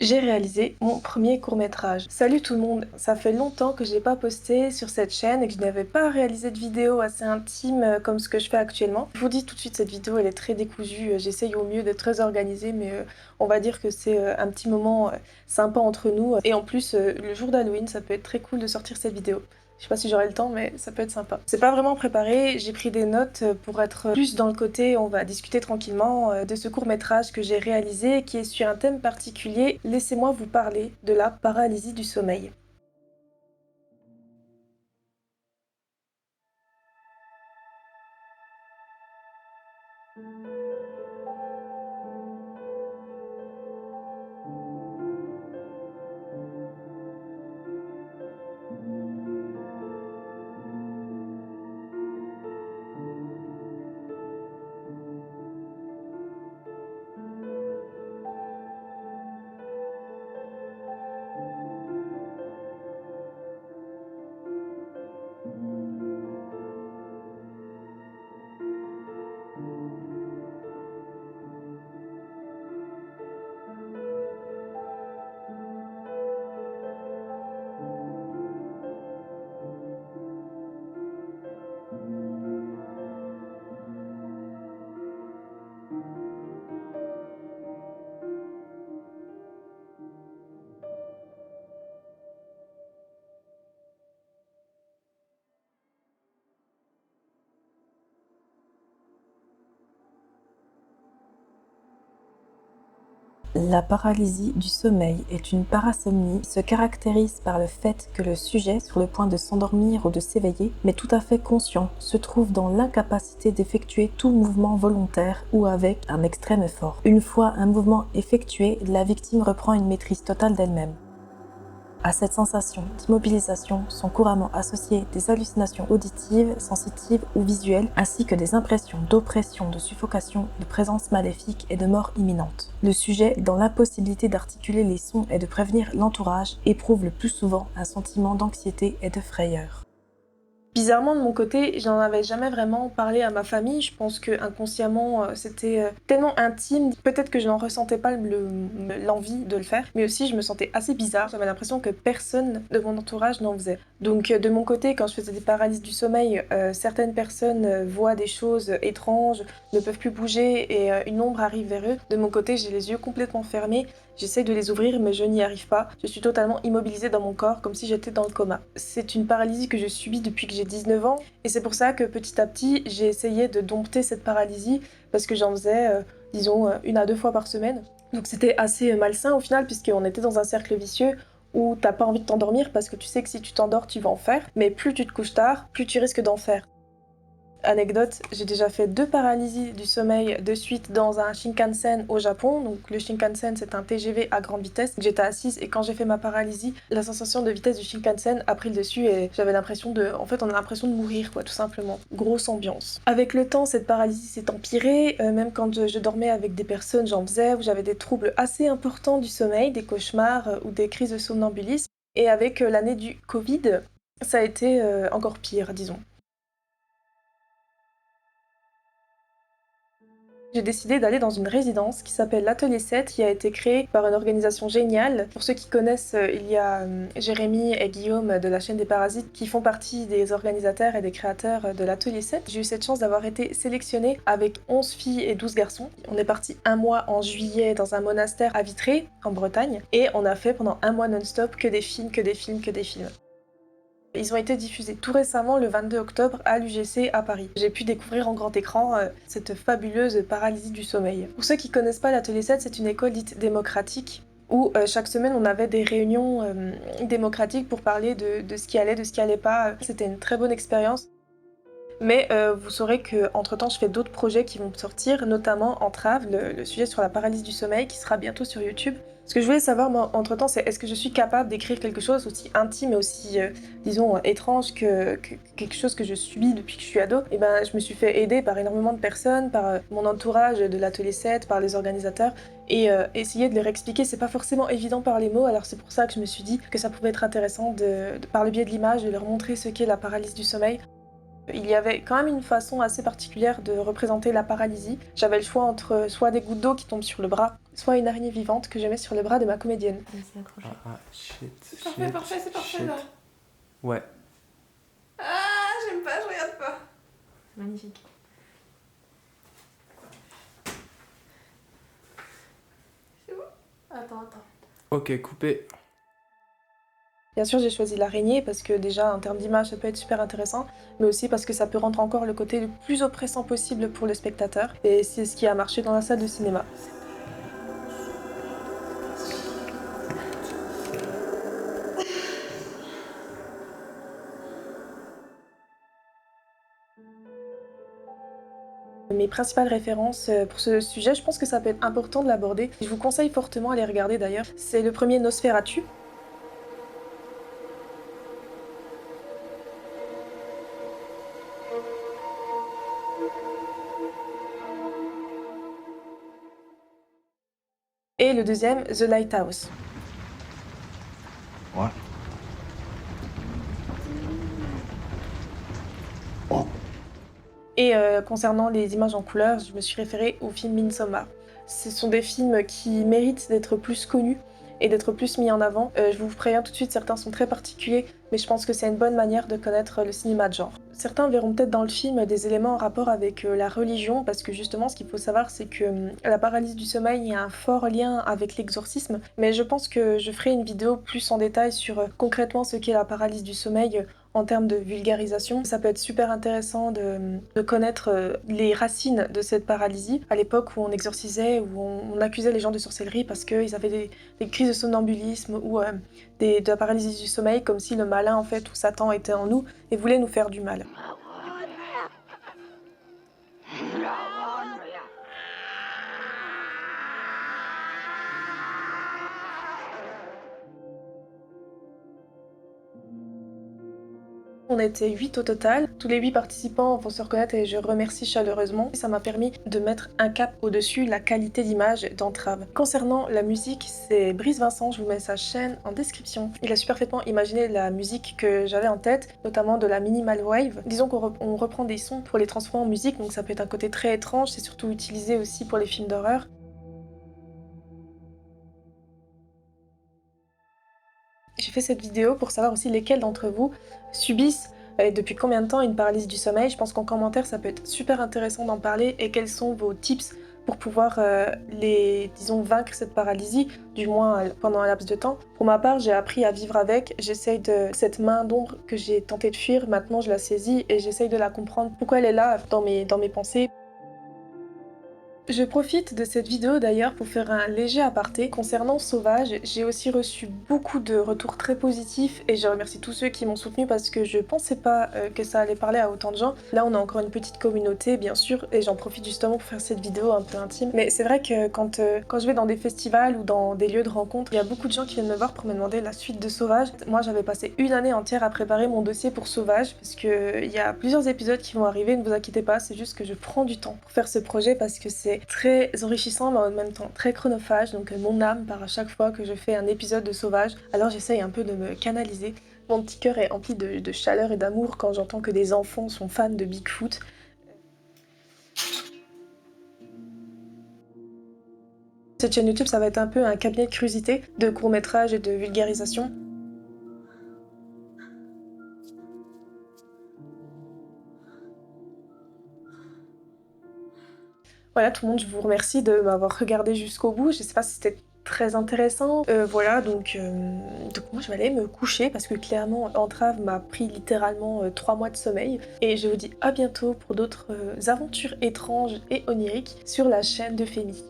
J'ai réalisé mon premier court-métrage. Salut tout le monde, ça fait longtemps que j'ai pas posté sur cette chaîne et que je n'avais pas réalisé de vidéo assez intime comme ce que je fais actuellement. Je vous dis tout de suite, cette vidéo elle est très décousue, j'essaye au mieux d'être très organisée mais on va dire que c'est un petit moment sympa entre nous. Et en plus, le jour d'Halloween, ça peut être très cool de sortir cette vidéo. Je sais pas si j'aurai le temps, mais ça peut être sympa. C'est pas vraiment préparé, j'ai pris des notes pour être plus dans le côté, on va discuter tranquillement de ce court-métrage que j'ai réalisé, qui est sur un thème particulier. Laissez-moi vous parler de la paralysie du sommeil. La paralysie du sommeil est une parasomnie qui se caractérise par le fait que le sujet, sur le point de s'endormir ou de s'éveiller, mais tout à fait conscient, se trouve dans l'incapacité d'effectuer tout mouvement volontaire ou avec un extrême effort. Une fois un mouvement effectué, la victime reprend une maîtrise totale d'elle-même. À cette sensation d'immobilisation sont couramment associées des hallucinations auditives, sensitives ou visuelles, ainsi que des impressions d'oppression, de suffocation, de présence maléfique et de mort imminente. Le sujet, dans l'impossibilité d'articuler les sons et de prévenir l'entourage, éprouve le plus souvent un sentiment d'anxiété et de frayeur. Bizarrement, de mon côté, j'en avais jamais vraiment parlé à ma famille. Je pense que inconsciemment, c'était tellement intime. Peut-être que je n'en ressentais pas l'envie de le faire, mais aussi je me sentais assez bizarre. J'avais l'impression que personne de mon entourage n'en faisait. Donc, de mon côté, quand je faisais des paralyses du sommeil, certaines personnes voient des choses étranges, ne peuvent plus bouger et une ombre arrive vers eux. De mon côté, j'ai les yeux complètement fermés. J'essaie de les ouvrir, mais je n'y arrive pas. Je suis totalement immobilisée dans mon corps, comme si j'étais dans le coma. C'est une paralysie que je subis depuis que j'ai 19 ans, et c'est pour ça que petit à petit, j'ai essayé de dompter cette paralysie, parce que j'en faisais, disons, 1 à 2 fois par semaine. Donc c'était assez malsain au final, puisqu'on était dans un cercle vicieux où t'as pas envie de t'endormir, parce que tu sais que si tu t'endors, tu vas en faire, mais plus tu te couches tard, plus tu risques d'en faire. Anecdote, j'ai déjà fait 2 paralysies du sommeil de suite dans un Shinkansen au Japon. Donc le Shinkansen, c'est un TGV à grande vitesse. J'étais assise et quand j'ai fait ma paralysie, la sensation de vitesse du Shinkansen a pris le dessus et j'avais l'impression de... En fait, on a l'impression de mourir, quoi, tout simplement. Grosse ambiance. Avec le temps, cette paralysie s'est empirée. Même quand je dormais avec des personnes, j'en faisais, où j'avais des troubles assez importants du sommeil, des cauchemars ou des crises de somnambulisme. Et avec l'année du Covid, ça a été encore pire, disons. J'ai décidé d'aller dans une résidence qui s'appelle l'Atelier 7, qui a été créée par une organisation géniale. Pour ceux qui connaissent, il y a Jérémy et Guillaume de la chaîne des Parasites qui font partie des organisateurs et des créateurs de l'Atelier 7. J'ai eu cette chance d'avoir été sélectionnée avec 11 filles et 12 garçons. On est parti un mois en juillet dans un monastère à Vitré, en Bretagne, et on a fait pendant un mois non-stop que des films, que des films, que des films. Ils ont été diffusés tout récemment, le 22 octobre, à l'UGC à Paris. J'ai pu découvrir en grand écran cette fabuleuse paralysie du sommeil. Pour ceux qui connaissent pas l'Atelier 7, c'est une école dite démocratique où chaque semaine on avait des réunions démocratiques pour parler de ce qui allait, de ce qui allait pas. C'était une très bonne expérience. Mais vous saurez qu'entre temps, je fais d'autres projets qui vont sortir, notamment Entrave, le sujet sur la paralysie du sommeil, qui sera bientôt sur YouTube. Ce que je voulais savoir, moi, entre temps, c'est est-ce que je suis capable d'écrire quelque chose aussi intime et aussi, disons, étrange que quelque chose que je subis depuis que je suis ado. Et ben, je me suis fait aider par énormément de personnes, par mon entourage de l'Atelier 7, par les organisateurs, et essayer de leur expliquer, c'est pas forcément évident par les mots, alors c'est pour ça que je me suis dit que ça pouvait être intéressant par le biais de l'image, de leur montrer ce qu'est la paralysie du sommeil. Il y avait quand même une façon assez particulière de représenter la paralysie. J'avais le choix entre soit des gouttes d'eau qui tombent sur le bras, soit une araignée vivante que je mets sur le bras de ma comédienne. Shit. C'est parfait, c'est parfait là. Ouais. Ah, j'aime pas, je regarde pas. C'est magnifique. C'est bon? Attends. Ok, coupé. Bien sûr, j'ai choisi l'araignée parce que déjà, en termes d'image, ça peut être super intéressant, mais aussi parce que ça peut rendre encore le côté le plus oppressant possible pour le spectateur, et c'est ce qui a marché dans la salle de cinéma. Mes principales références pour ce sujet, je pense que ça peut être important de l'aborder. Je vous conseille fortement à les regarder d'ailleurs. C'est le premier Nosferatu. Et le deuxième, The Lighthouse. What? Et concernant les images en couleur, je me suis référée au film Midsommar. Ce sont des films qui méritent d'être plus connus et d'être plus mis en avant. Je vous préviens tout de suite, certains sont très particuliers, mais je pense que c'est une bonne manière de connaître le cinéma de genre. Certains verront peut-être dans le film des éléments en rapport avec la religion, parce que justement, ce qu'il faut savoir, c'est que la paralysie du sommeil a un fort lien avec l'exorcisme, mais je pense que je ferai une vidéo plus en détail sur concrètement ce qu'est la paralysie du sommeil en termes de vulgarisation. Ça peut être super intéressant de connaître les racines de cette paralysie, à l'époque où on exorcisait, où on accusait les gens de sorcellerie parce qu'ils avaient des crises de somnambulisme ou de la paralysie du sommeil, comme si le malin en fait ou Satan était en nous et voulait nous faire du mal. On était 8 au total. Tous les 8 participants vont se reconnaître et je remercie chaleureusement. Ça m'a permis de mettre un cap au-dessus la qualité d'image d'Entrave. Concernant la musique, c'est Brice Vincent, je vous mets sa chaîne en description. Il a super parfaitement imaginé la musique que j'avais en tête, notamment de la minimal wave. Disons qu'on reprend des sons pour les transformer en musique, donc ça peut être un côté très étrange, c'est surtout utilisé aussi pour les films d'horreur. J'ai fait cette vidéo pour savoir aussi lesquels d'entre vous subissent et depuis combien de temps une paralysie du sommeil. Je pense qu'en commentaire ça peut être super intéressant d'en parler et quels sont vos tips pour pouvoir vaincre cette paralysie, du moins pendant un laps de temps. Pour ma part, j'ai appris à vivre avec, j'essaye de... Cette main d'ombre que j'ai tenté de fuir, maintenant je la saisis et j'essaye de la comprendre, pourquoi elle est là dans mes pensées. Je profite de cette vidéo d'ailleurs pour faire un léger aparté. Concernant Sauvage, j'ai aussi reçu beaucoup de retours très positifs et je remercie tous ceux qui m'ont soutenu parce que je pensais pas que ça allait parler à autant de gens. Là on a encore une petite communauté bien sûr et j'en profite justement pour faire cette vidéo un peu intime. Mais c'est vrai que quand je vais dans des festivals ou dans des lieux de rencontre, il y a beaucoup de gens qui viennent me voir pour me demander la suite de Sauvage. Moi j'avais passé une année entière à préparer mon dossier pour Sauvage parce que il y a plusieurs épisodes qui vont arriver, ne vous inquiétez pas, c'est juste que je prends du temps pour faire ce projet parce que c'est très enrichissant mais en même temps très chronophage, donc mon âme part à chaque fois que je fais un épisode de Sauvage, alors j'essaye un peu de me canaliser. Mon petit cœur est empli de chaleur et d'amour quand j'entends que des enfants sont fans de Bigfoot. Cette chaîne YouTube, ça va être un peu un cabinet de curiosité, de courts-métrages et de vulgarisation. Voilà tout le monde, je vous remercie de m'avoir regardé jusqu'au bout. Je sais pas si c'était très intéressant. Voilà, donc moi je vais aller me coucher parce que clairement Entrave m'a pris littéralement 3 mois de sommeil. Et je vous dis à bientôt pour d'autres aventures étranges et oniriques sur la chaîne de Fémi.